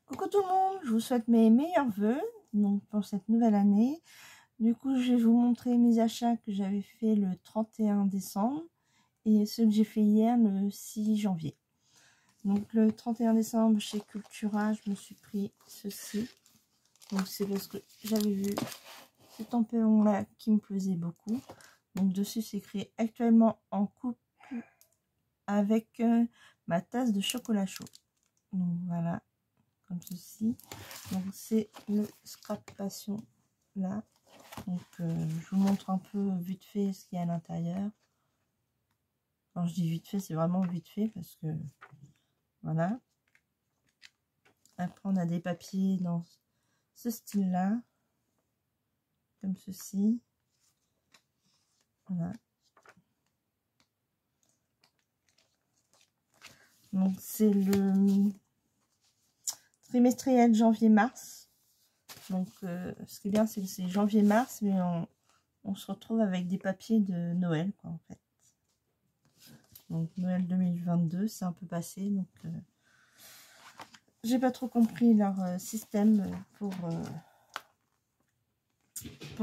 Coucou tout le monde, je vous souhaite mes meilleurs vœux donc pour cette nouvelle année. Du coup, je vais vous montrer mes achats que j'avais fait le 31 décembre et ceux que j'ai fait hier le 6 janvier. Donc le 31 décembre chez Cultura, je me suis pris ceci. Donc c'est parce que j'avais vu ce tampon là qui me plaisait beaucoup. Donc dessus c'est écrit actuellement en couple avec ma tasse de chocolat chaud. Donc voilà, comme ceci. Donc c'est le Scrap Passion là. Donc je vous montre un peu vite fait ce qu'il y a à l'intérieur. Quand je dis vite fait, c'est vraiment vite fait parce que voilà. Après on a des papiers dans ce style là, comme ceci. Voilà. Donc c'est le trimestriel janvier-mars. Donc ce qui est bien, c'est que c'est janvier-mars, mais on se retrouve avec des papiers de Noël, quoi, en fait. Donc Noël 2022, c'est un peu passé, donc j'ai pas trop compris leur système pour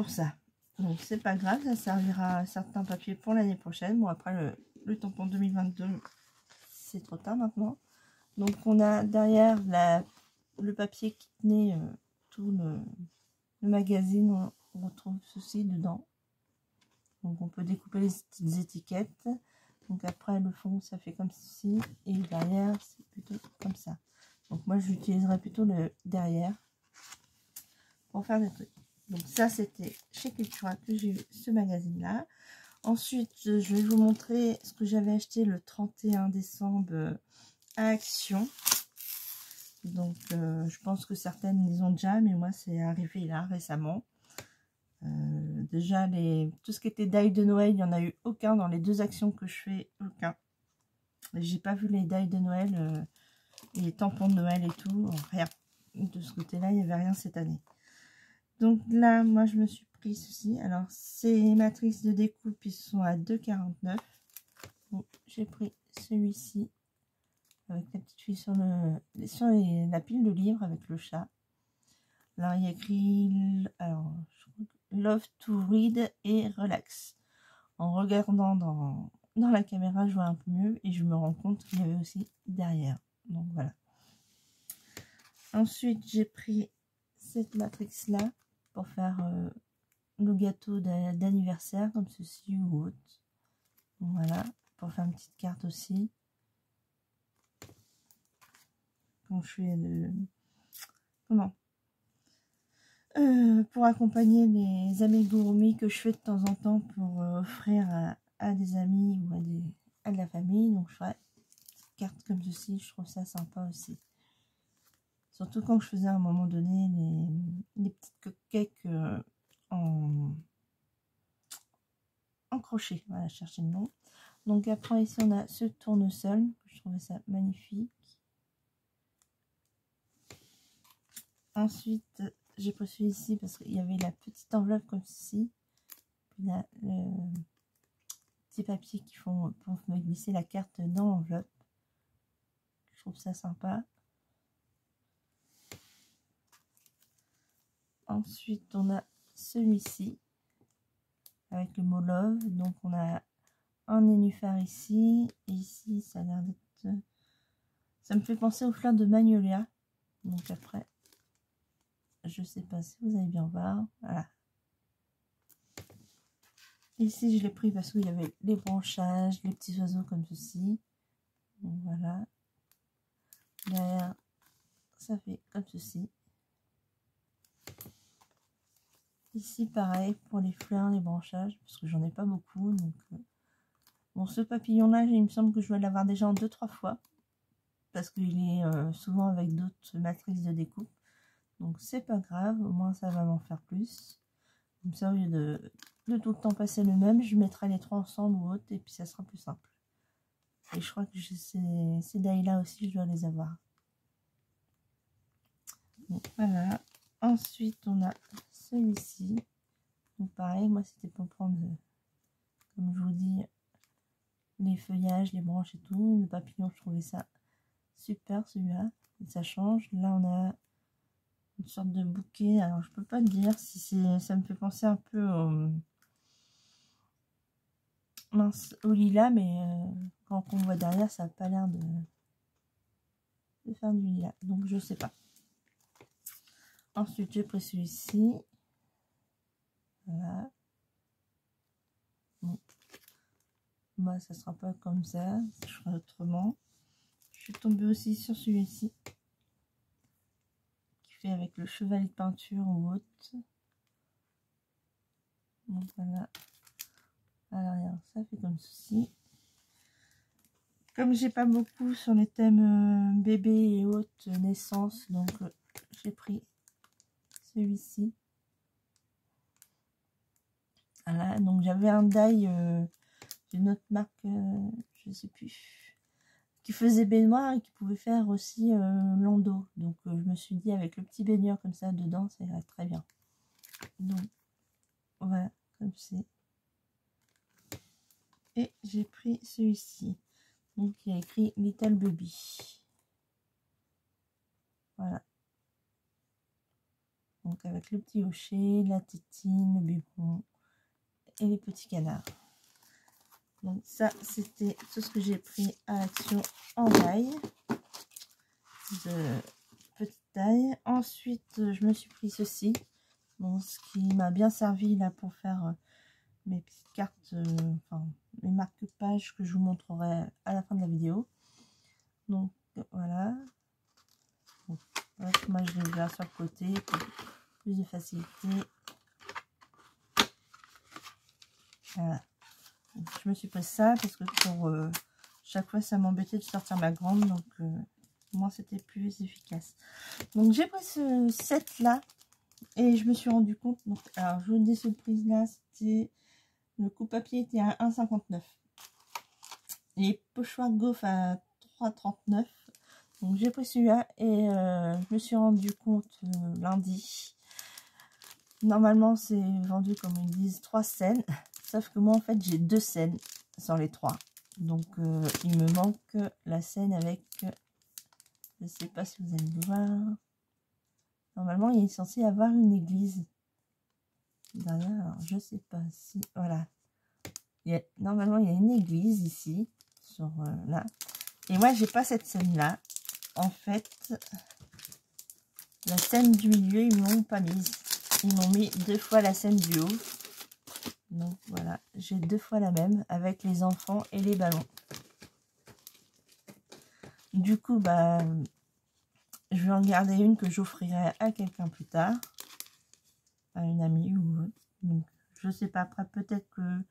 ça. Donc c'est pas grave, ça servira à certains papiers pour l'année prochaine. Bon, après le tampon 2022, c'est trop tard maintenant. Donc on a derrière le papier qui tenait tout le magazine, on retrouve ceci dedans. Donc on peut découper les petites étiquettes. Donc après le fond ça fait comme ceci et derrière c'est plutôt comme ça. Donc moi j'utiliserai plutôt le derrière pour faire des trucs. Donc ça c'était chez Cultura que j'ai eu ce magazine là. Ensuite je vais vous montrer ce que j'avais acheté le 31 décembre à Action. Donc je pense que certaines les ont déjà, mais moi c'est arrivé là récemment. Déjà tout ce qui était die de Noël, il n'y en a eu aucun dans les deux actions que je fais, aucun. J'ai pas vu les die de Noël, les tampons de Noël et tout, rien. De ce côté là il n'y avait rien cette année. Donc là moi je me suis pris ceci. Alors ces matrices de découpe ils sont à 2,49. Donc j'ai pris celui-ci avec la petite fille sur la pile de livres avec le chat. Alors il y a écrit alors je crois que Love to read et relax. En regardant dans la caméra, je vois un peu mieux et je me rends compte qu'il y avait aussi derrière. Donc voilà. Ensuite, j'ai pris cette matrice là pour faire le gâteau d'anniversaire comme ceci ou autre. Donc voilà, pour faire une petite carte aussi. Quand je fais comment pour accompagner les amigurumi que je fais de temps en temps pour offrir à des amis ou à de la famille. Donc je ferai une carte comme ceci, je trouve ça sympa aussi. Surtout quand je faisais à un moment donné les petites cupcakes en crochet. Voilà, chercher le nom. Donc après ici on a ce tournesol, je trouvais ça magnifique. Ensuite j'ai pris celui-ci parce qu'il y avait la petite enveloppe comme ceci. Puis là, le petit papier qui font pour me glisser la carte dans l'enveloppe. Je trouve ça sympa. Ensuite on a celui-ci avec le mot love. Donc on a un nénuphar ici et ici ça a l'air d'être, ça me fait penser aux fleurs de magnolia. Donc après je sais pas si vous allez bien voir. Voilà, ici je l'ai pris parce qu'il y avait les branchages, les petits oiseaux comme ceci. Donc voilà, derrière ça fait comme ceci. Ici pareil pour les fleurs, les branchages, parce que j'en ai pas beaucoup. Donc bon, ce papillon là il me semble que je vais l'avoir déjà en 2-3 fois parce qu'il est souvent avec d'autres matrices de découpe. Donc c'est pas grave, au moins ça va m'en faire plus. Comme ça, au lieu de tout le temps passer le même, je mettrai les trois ensemble ou autre et puis ça sera plus simple. Et je crois que ces die là aussi je dois les avoir. Donc voilà. Ensuite on a celui-ci. Donc pareil, moi c'était pour prendre, comme je vous dis, les feuillages, les branches et tout. Le papillon, je trouvais ça super celui-là. Et ça change. Là, on a une sorte de bouquet. Alors, je peux pas te dire si c'est... Ça me fait penser un peu au... mince, au lilas, mais quand on voit derrière, ça n'a pas l'air de faire du lilas. Donc, je sais pas. Ensuite, j'ai pris celui-ci. Voilà. Bon. Moi, ça sera pas comme ça. Je ferai autrement. Je suis tombée aussi sur celui-ci. Qui fait avec le chevalet de peinture ou autre. Donc, voilà. À l'arrière, ça fait comme ceci. Comme j'ai pas beaucoup sur les thèmes bébé et autres, naissance, donc j'ai pris celui-ci. Voilà, donc j'avais un die d'une autre marque, je sais plus, qui faisait baignoire et qui pouvait faire aussi landau. Donc je me suis dit avec le petit baigneur comme ça dedans, ça irait très bien. Donc voilà, comme c'est. Et j'ai pris celui-ci. Donc il y a écrit Little Baby. Voilà. Donc avec le petit hocher, la tétine, le biberon et les petits canards. Donc ça, c'était tout ce que j'ai pris à Action en taille de petite taille. Ensuite, je me suis pris ceci, bon, ce qui m'a bien servi là pour faire mes petites cartes, enfin mes marque-pages que je vous montrerai à la fin de la vidéo. Donc voilà. Donc, moi je l'ai ouvert sur le côté pour plus de facilité. Voilà. Donc, je me suis pris ça parce que pour chaque fois ça m'embêtait de sortir ma grande, donc moi c'était plus efficace. Donc j'ai pris ce set là et je me suis rendu compte, donc alors je vous dis ce prix là, c'était le coût papier était à 1,59, les pochoirs Goff à 3,39. donc j'ai pris celui-là et je me suis rendu compte lundi, normalement c'est vendu comme ils disent 3 scènes, sauf que moi en fait j'ai 2 scènes sur les 3. Donc il me manque la scène avec, je sais pas si vous allez le voir, normalement il est censé avoir une église derrière, alors je sais pas si, voilà, normalement il y a une église ici, sur là, et moi j'ai pas cette scène là, en fait la scène du milieu ils m'ont pas mise, ils m'ont mis 2 fois la scène du haut. Donc voilà, j'ai 2 fois la même avec les enfants et les ballons. Du coup, bah, je vais en garder une que j'offrirai à quelqu'un plus tard, à une amie ou autre. Donc, je sais pas, après peut-être que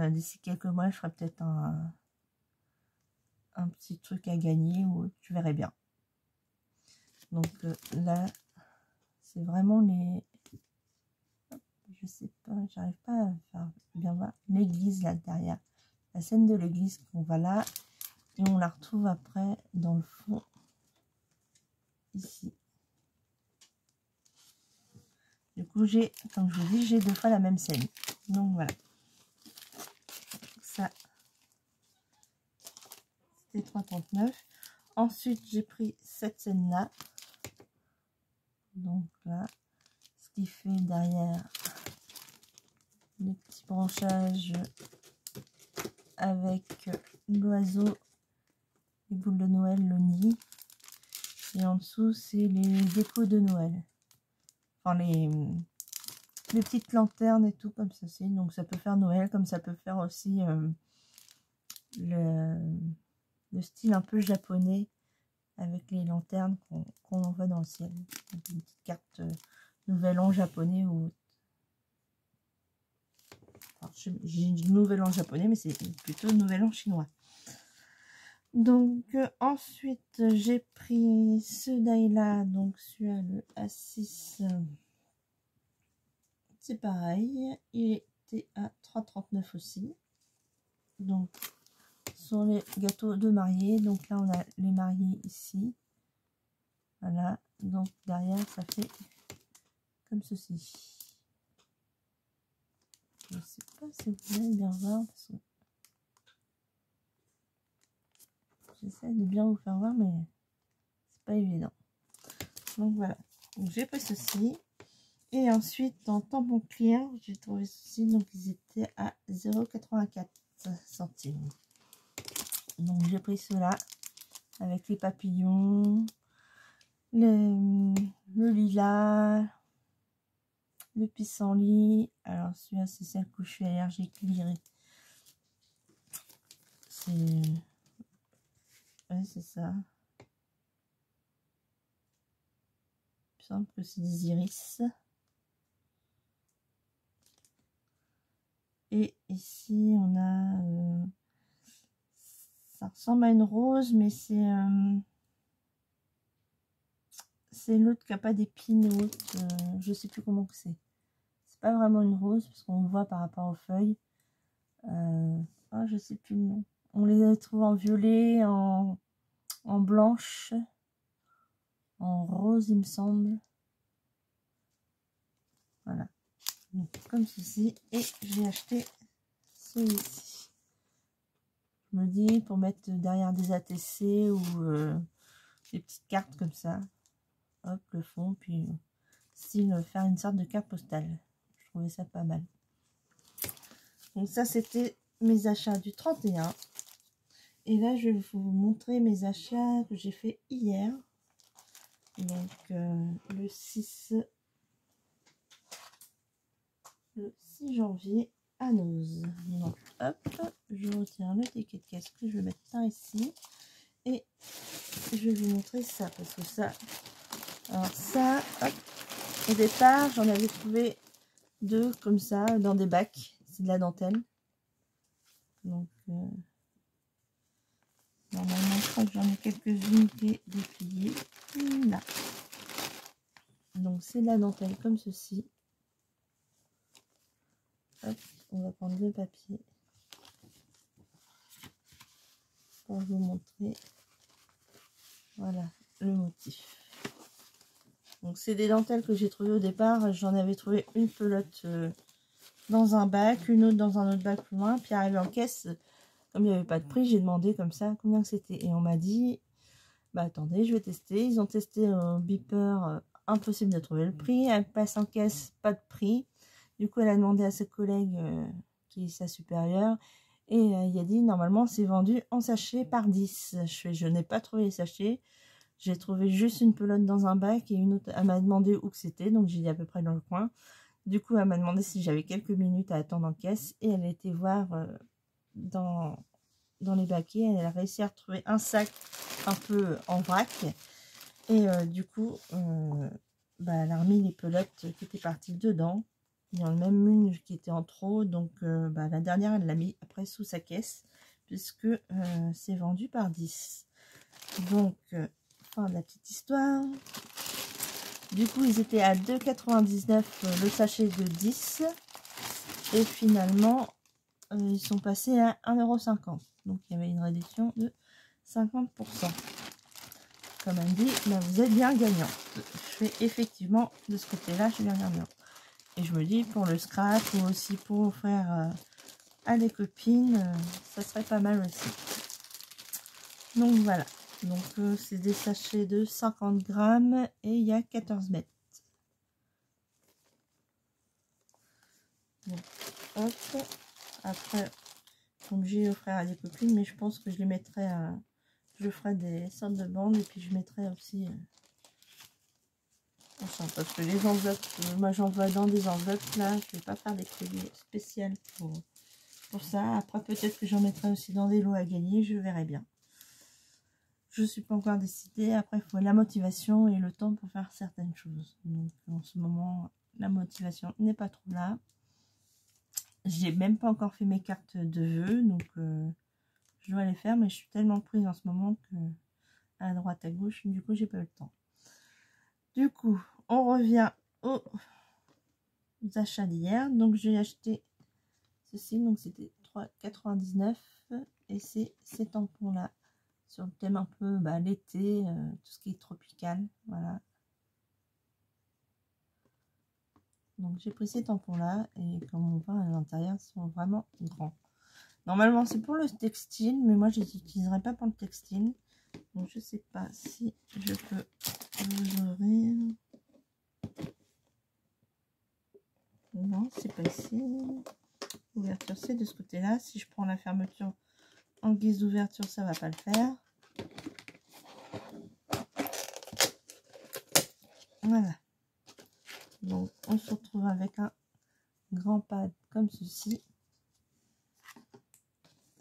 d'ici quelques mois, je ferai peut-être un petit truc à gagner ou je verrai bien. Donc là, c'est vraiment les... Je sais pas, j'arrive pas à faire bien voir l'église là derrière. La scène de l'église qu'on va là et on la retrouve après dans le fond ici. Du coup, j'ai, comme je vous dis, j'ai 2 fois la même scène. Donc voilà. Ça, c'était 3,39. Ensuite, j'ai pris cette scène-là. Donc là, ce qui fait derrière les petits branchages avec l'oiseau, les boules de Noël, le nid. Et en dessous, c'est les décos de Noël. Enfin, les petites lanternes et tout comme ça. Donc ça peut faire Noël, comme ça peut faire aussi le style un peu japonais avec les lanternes qu'on envoie dans le ciel. Une petite carte nouvel an japonais ou... Enfin, j'ai dit nouvel an japonais, mais c'est plutôt nouvel an chinois. Donc ensuite j'ai pris ce die là, donc celui-là le A6, c'est pareil, il était à 3,39 aussi. Donc sur les gâteaux de mariés, donc là on a les mariés ici, voilà, donc derrière ça fait comme ceci. Je sais pas si vous allez bien voir, parce que j'essaie de bien vous faire voir, mais pas évident. Donc voilà, j'ai pris ceci. Et ensuite, en tampon clear, j'ai trouvé ceci. Donc ils étaient à 0,84 centimes. Donc j'ai pris cela avec les papillons, le lilas, le pissenlit. Alors celui-là, c'est celle que je suis allergique, l'iris. C'est... Ouais, c'est ça. Il me semble que c'est des iris. Et ici, on a... ça ressemble à une rose, mais c'est l'autre qui n'a pas d'épines ou autre. Je sais plus comment que c'est. C'est pas vraiment une rose, parce qu'on voit par rapport aux feuilles. Ah, je sais plus le nom. On les trouve en violet, en blanche, en rose, il me semble. Voilà. Donc, comme ceci. Et j'ai acheté celui-ci. Je me dis pour mettre derrière des ATC ou des petites cartes comme ça. Hop, le fond, puis style faire une sorte de carte postale. Je trouvais ça pas mal. Donc ça, c'était mes achats du 31. Et là, je vais vous montrer mes achats que j'ai fait hier. Donc, le 6 janvier à Noz. Donc, hop, je retire le ticket de caisse que je vais mettre par ici. Et je vais vous montrer ça, parce que ça... Alors ça, hop, au départ, j'en avais trouvé 2 comme ça, dans des bacs. C'est de la dentelle. Donc, normalement, je crois que j'en ai quelques-unes qui est dépliées. Là. Donc, c'est de la dentelle comme ceci. Hop, on va prendre le papier pour vous montrer. Voilà, le motif. Donc, c'est des dentelles que j'ai trouvées au départ. J'en avais trouvé une pelote dans un bac, une autre dans un autre bac plus loin. Puis, arrivé en caisse, comme il n'y avait pas de prix, j'ai demandé comme ça combien c'était. Et on m'a dit, bah attendez, je vais tester. Ils ont testé au beeper, impossible de trouver le prix. Elle passe en caisse, pas de prix. Du coup, elle a demandé à ses collègues, qui est sa supérieure, et il a dit, normalement, c'est vendu en sachet par 10. Je n'ai pas trouvé les sachets. J'ai trouvé juste une pelote dans un bac et une autre. Elle m'a demandé où que c'était, donc j'ai dit à peu près dans le coin. Du coup, elle m'a demandé si j'avais quelques minutes à attendre en caisse, et elle a été voir dans les baquets. Elle a réussi à retrouver un sac un peu en vrac. Et du coup, bah, elle a remis les pelotes qui étaient parties dedans. Il y en a même une qui était en trop. Donc, bah, la dernière, elle l'a mis après sous sa caisse. Puisque c'est vendu par 10. Donc, fin de la petite histoire. Du coup, ils étaient à 2,99 le sachet de 10. Et finalement, ils sont passés à 1,50 €. Donc, il y avait une réduction de 50%. Comme elle dit, bah, vous êtes bien gagnant. Je fais effectivement de ce côté-là, je suis bien gagnant. Et je me dis, pour le scrap ou aussi pour offrir à des copines, ça serait pas mal aussi. Donc voilà. Donc c'est des sachets de 50 grammes et il y a 14 mètres. Donc, hop. Après, comme j'ai offert à des copines, mais je pense que je les mettrai à... Je ferai des sortes de bandes et puis je mettrai aussi... parce que les enveloppes, moi j'envoie dans des enveloppes là, je vais pas faire des colis spéciales pour ça. Après peut-être que j'en mettrai aussi dans des lots à gagner, je verrai bien. Je suis pas encore décidée. Après il faut la motivation et le temps pour faire certaines choses. Donc en ce moment la motivation n'est pas trop là. J'ai même pas encore fait mes cartes de vœux, donc je dois les faire, mais je suis tellement prise en ce moment que à droite à gauche, du coup j'ai pas eu le temps. Du coup, on revient aux achats d'hier. Donc, j'ai acheté ceci. Donc, c'était 3,99 € et c'est ces tampons-là sur le thème un peu bah, l'été, tout ce qui est tropical. Voilà. Donc, j'ai pris ces tampons-là et comme on voit à l'intérieur, ils sont vraiment grands. Normalement, c'est pour le textile, mais moi, je les utiliserai pas pour le textile. Donc je sais pas si je peux vous ouvrir. Non, c'est pas ici. L'ouverture, c'est de ce côté-là. Si je prends la fermeture en guise d'ouverture, ça va pas le faire. Voilà. Donc on se retrouve avec un grand pad comme ceci.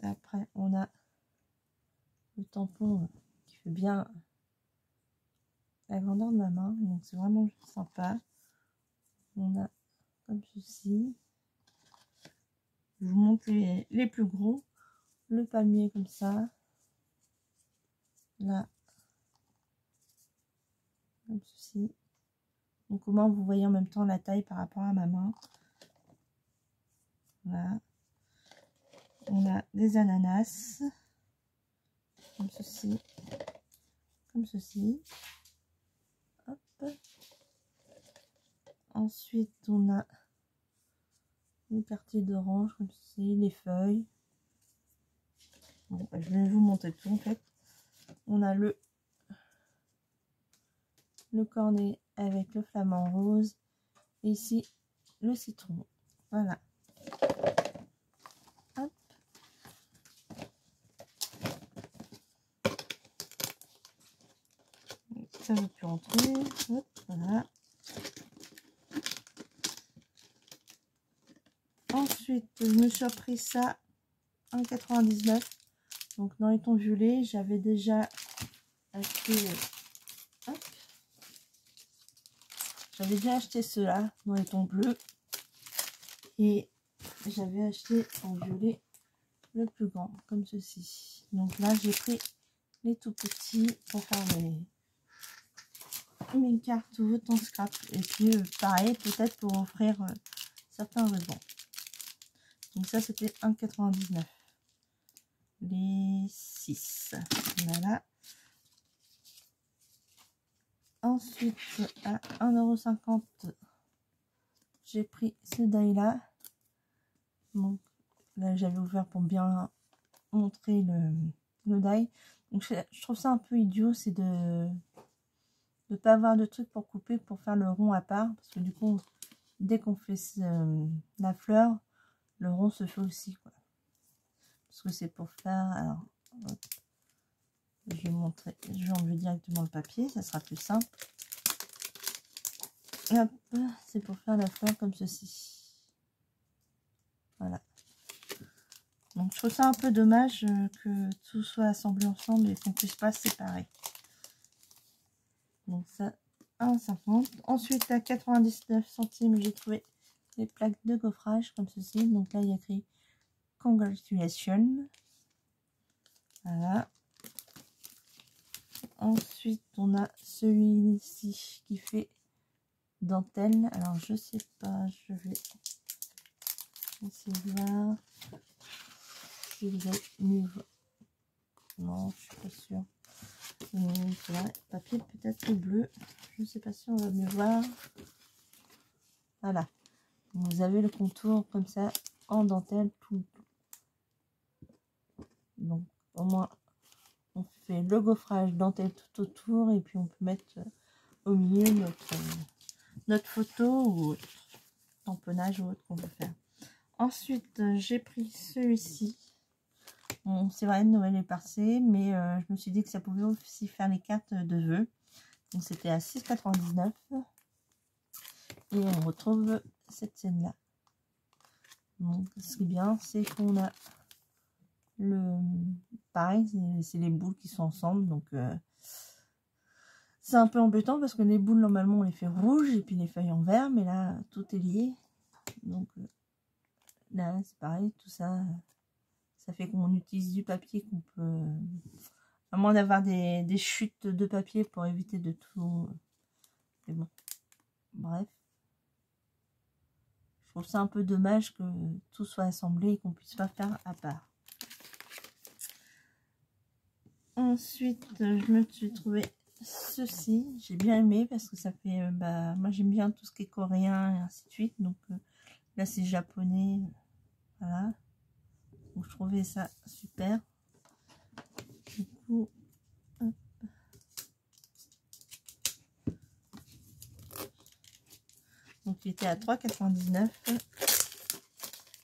Après, on a le tampon qui fait bien la grandeur de ma main. Donc c'est vraiment sympa. On a comme ceci. Je vous montre les plus gros. Le palmier comme ça. Là. Comme ceci. Donc au moins vous voyez en même temps la taille par rapport à ma main. Voilà. On a des ananas. Comme ceci. Comme ceci. Hop. Ensuite on a le quartier d'orange comme ceci. Les feuilles. Bon, je vais vous montrer tout en fait. On a le cornet avec le flamant rose. Et ici, le citron. Voilà. Hop. Ça ne veut plus rentrer. Hop, voilà. Ensuite, je me suis pris ça en 99. Donc dans les tons violets, j'avais déjà acheté. Hop. J'avais déjà acheté ceux-là dans les tons bleus. Et j'avais acheté en violet le plus grand, comme ceci. Donc là, j'ai pris les tout petits pour faire mes cartes ou autant scrap. Et puis, pareil, peut-être pour offrir certains rubans. Donc ça, c'était 1,99. Les 6. Voilà. Ensuite, à 1,50 €, j'ai pris ce die-là. Donc là, j'avais ouvert pour bien montrer le die. Donc je trouve ça un peu idiot, c'est de ne pas avoir de truc pour couper, pour faire le rond à part. Parce que du coup, dès qu'on fait la fleur, le rond se fait aussi, quoi. Parce que c'est pour faire... Alors, hop, je vais montrer, je vais enlever directement le papier, ça sera plus simple. Hop, c'est pour faire la fleur comme ceci. Voilà. Donc je trouve ça un peu dommage que tout soit assemblé ensemble et qu'on ne puisse pas séparer. Donc ça, 1,50 €. Ensuite, à 99 centimes, j'ai trouvé les plaques de gaufrage comme ceci. Donc là, il y a écrit Congratulations. Voilà. Ensuite, on a celui-ci qui fait dentelle. Alors, je sais pas, je vais essayer de voir si vous avez mieux. Non, je suis pas sûre. Voilà, papier peut-être bleu. Je ne sais pas si on va mieux voir. Voilà. Vous avez le contour comme ça en dentelle tout. Donc, au moins, on fait le gaufrage dentelle tout autour et puis on peut mettre au milieu notre photo ou autre tamponnage ou autre qu'on veut faire. Ensuite, j'ai pris celui-ci. Bon, c'est vrai, Noël est passé, mais je me suis dit que ça pouvait aussi faire les cartes de vœux. Donc, c'était à 6,99 €. Et on retrouve cette scène-là. Donc, ce qui est bien, c'est qu'on a le... Pareil, c'est les boules qui sont ensemble. Donc, c'est un peu embêtant parce que les boules, normalement, on les fait rouges et puis les feuilles en vert. Mais là, tout est lié. Donc, là, c'est pareil, tout ça... Ça fait qu'on utilise du papier qu'on peut... À moins d'avoir des chutes de papier pour éviter de tout... Mais bon, bref. Je trouve ça un peu dommage que tout soit assemblé et qu'on puisse pas faire à part. Ensuite, je me suis trouvé ceci. J'ai bien aimé parce que ça fait... moi, j'aime bien tout ce qui est coréen et ainsi de suite. Donc là, c'est japonais. Voilà. Donc, je trouvais ça super. Du coup, hop. Donc il était à 3,99 €.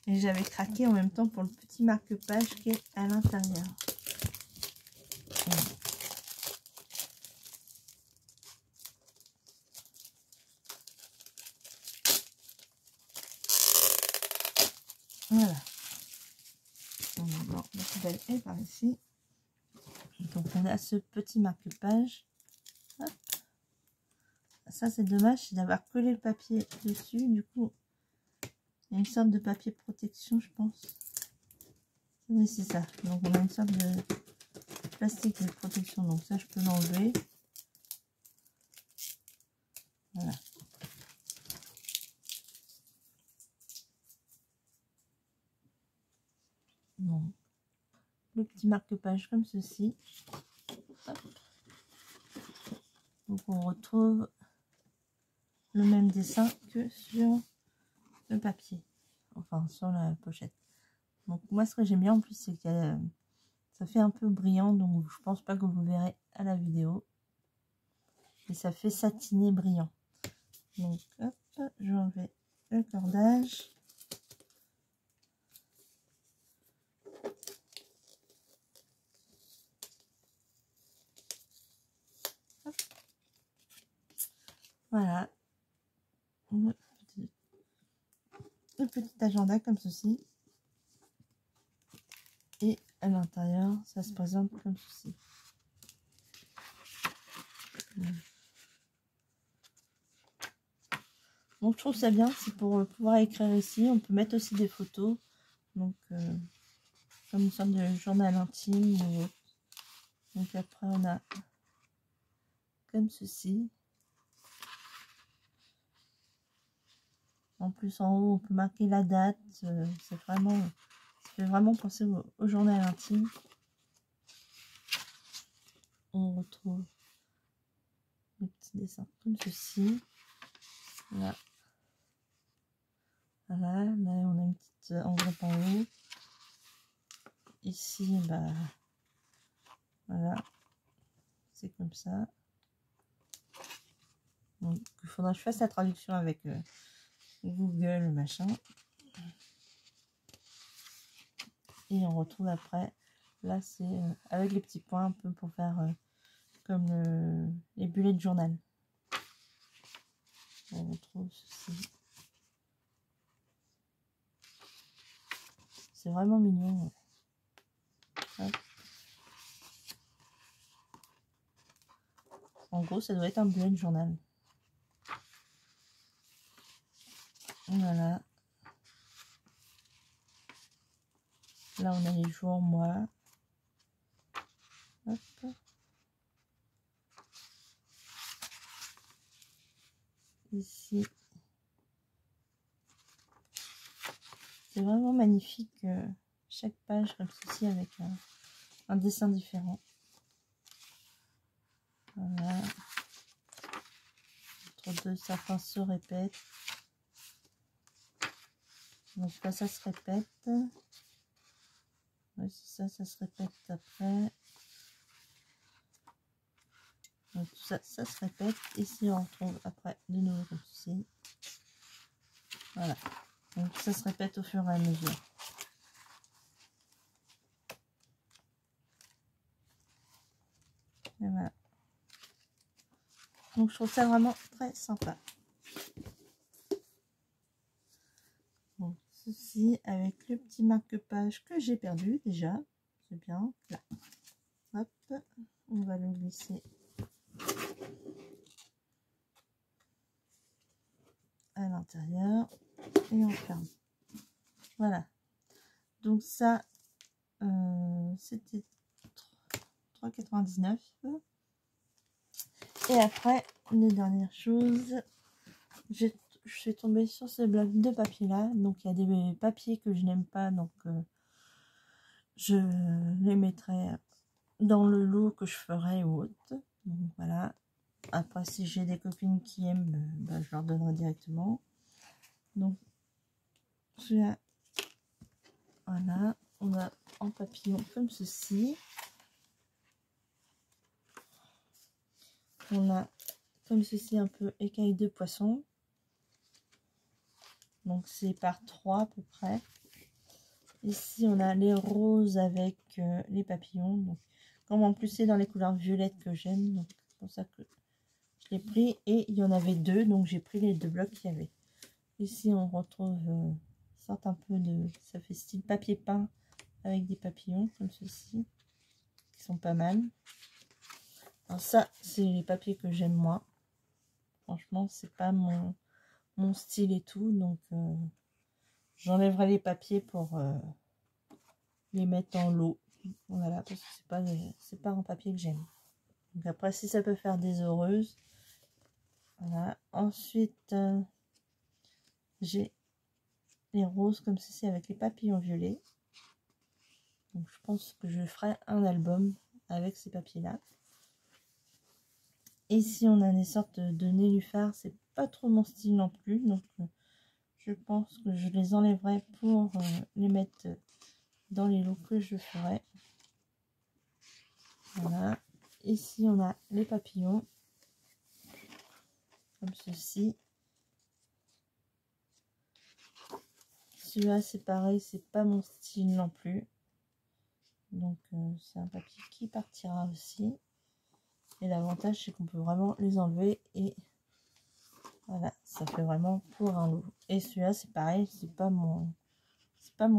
Et j'avais craqué en même temps pour le petit marque-page qui est à l'intérieur. Voilà. Bon, la poubelle est par ici. Donc on a ce petit marque-page. Ça c'est dommage, c'est d'avoir collé le papier dessus. Du coup, il y a une sorte de papier protection, je pense. Oui, c'est ça. Donc on a une sorte de plastique de protection. Donc ça, je peux l'enlever. Voilà. Bon. Le petit marque-page comme ceci. Hop. Donc on retrouve le même dessin que sur le papier, enfin sur la pochette. Donc moi ce que j'aime bien en plus c'est que ça fait un peu brillant, donc je pense pas que vous verrez à la vidéo, et ça fait satiné brillant. Donc hop, je vais enlever le cordage. Hop. Voilà, le petit agenda comme ceci, et à l'intérieur ça se présente comme ceci. Donc je trouve ça bien, c'est pour pouvoir écrire ici. On peut mettre aussi des photos, donc comme une sorte de journal intime ou autre. Donc après on a comme ceci. En plus en haut on peut marquer la date. C'est vraiment, ça fait vraiment penser au journal intime. On retrouve le petit dessin comme ceci. Voilà. Voilà, là on a une petite enveloppe en haut. Ici, bah voilà, c'est comme ça. Donc il faudra que je fasse la traduction avec Google machin. Et on retrouve après, là c'est avec les petits points un peu pour faire comme les bullets de journal. On retrouve ceci. C'est vraiment mignon. Hop. En gros, ça doit être un bullet de journal. Voilà. Là, on a les jours, mois. Hop. Ici. C'est vraiment magnifique. Chaque page comme ceci avec un dessin différent. Voilà. Entre deux, certains se répètent. Donc là, ça se répète. Ouais, c'est ça, ça se répète après. Donc tout ça, ça se répète. Ici, on retrouve après de nouveau comme ceci. Voilà. Donc ça se répète au fur et à mesure. Et voilà. Donc je trouve ça vraiment très sympa. Donc ceci avec le petit marque-page que j'ai perdu déjà. C'est bien. Là. Hop. On va le glisser à l'intérieur et on ferme. Voilà. Donc ça, c'était 3,99 €. Et après, une dernière chose, je suis tombée sur ce bloc de papier là. Donc il y a des papiers que je n'aime pas, donc je les mettrai dans le lot que je ferai ou autre. Donc voilà. Après, si j'ai des copines qui aiment, bah, je leur donnerai directement. Donc celui-là, voilà, on a en papillon comme ceci. On a comme ceci un peu écaille de poisson. Donc c'est par 3 à peu près. Ici on a les roses avec les papillons. Donc comme en plus c'est dans les couleurs violettes que j'aime, donc c'est pour ça que je l'ai pris. Et il y en avait 2, donc j'ai pris les 2 blocs qu'il y avait. Ici on retrouve sorte un peu de, ça fait style papier peint avec des papillons comme ceci, qui sont pas mal. Alors ça c'est les papiers que j'aime moi. Franchement c'est pas mon style et tout, donc j'enlèverai les papiers pour les mettre en lot. Voilà, parce que c'est pas un papier que j'aime. Donc après, si ça peut faire des heureuses. Voilà. Ensuite, j'ai les roses comme ceci avec les papillons violets. Donc je pense que je ferai un album avec ces papiers-là. Ici, on a des sortes de nénuphars. C'est pas trop mon style non plus. Donc je pense que je les enlèverai pour les mettre dans les lots que je ferai. Voilà. Ici, on a les papillons. Comme ceci. Celui-là, c'est pareil. C'est pas mon style non plus. Donc, c'est un papier qui partira aussi. Et l'avantage, c'est qu'on peut vraiment les enlever. Et voilà, ça fait vraiment pour un lot. Et celui-là, c'est pareil. C'est pas mon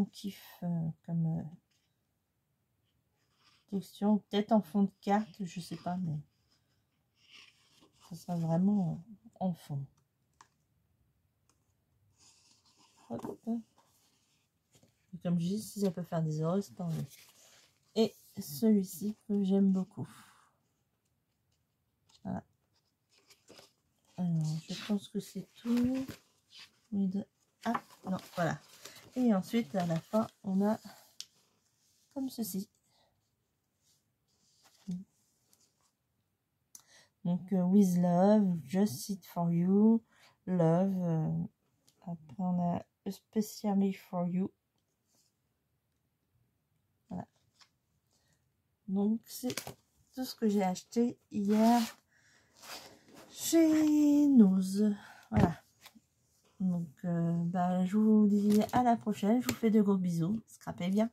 kiff comme texture. Peut-être en fond de carte, je sais pas. Mais ça sera vraiment en fond. Hop. Et comme je dis, si ça peut faire des heureuses, tant mieux. Et celui-ci que j'aime beaucoup. Voilà. Alors, je pense que c'est tout. Ah, non, voilà. Et ensuite, à la fin, on a comme ceci. Donc, with love, just it for you, love. Après, on a especially for you. Voilà. Donc, c'est tout ce que j'ai acheté hier chez Noz. Voilà. Donc, je vous dis à la prochaine. Je vous fais de gros bisous. Scrapez bien.